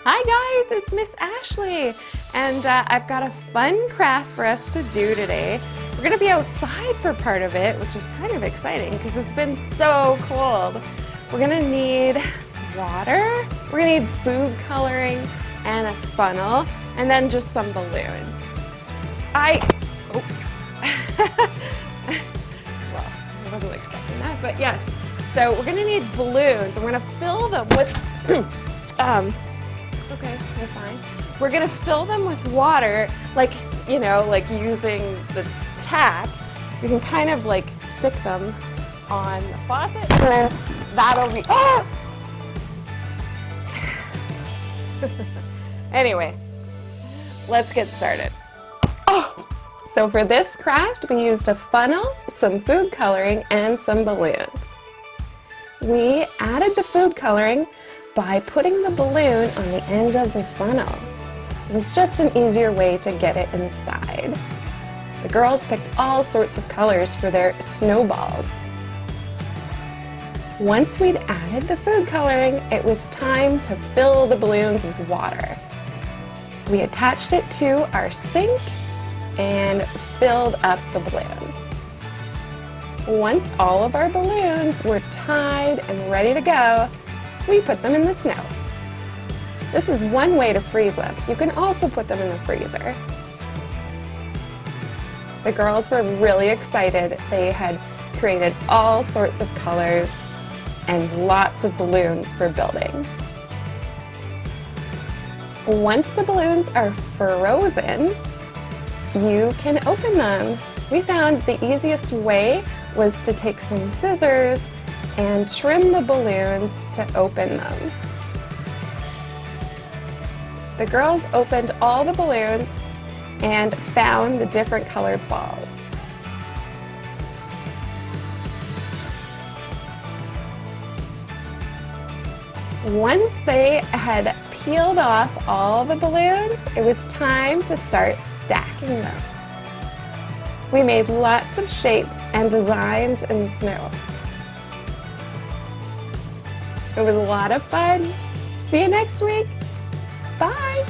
Hi guys, it's Miss Ashley, and I've got a fun craft for us to do today. We're gonna be outside for part of it, which is kind of exciting because it's been so cold. We're gonna need water, we're gonna need food coloring and a funnel, and then just some balloons. Well, I wasn't expecting that, but yes. So we're gonna need balloons, and we're gonna fill them with, it's okay, you're fine. We're gonna fill them with water, like, you know, like using the tap. You can kind of like stick them on the faucet, and that'll be, Anyway, let's get started. So for this craft, we used a funnel, some food coloring, and some balloons. We added the food coloring by putting the balloon on the end of the funnel. It was just an easier way to get it inside. The girls picked all sorts of colors for their snowballs. Once we'd added the food coloring, it was time to fill the balloons with water. We attached it to our sink and filled up the balloon. Once all of our balloons were tied and ready to go, we put them in the snow. This is one way to freeze them. You can also put them in the freezer. The girls were really excited. They had created all sorts of colors and lots of balloons for building. Once the balloons are frozen, you can open them. We found the easiest way was to take some scissors and trim the balloons to open them. The girls opened all the balloons and found the different colored balls. Once they had peeled off all the balloons, it was time to start stacking them. We made lots of shapes and designs in the snow. It was a lot of fun. See you next week. Bye.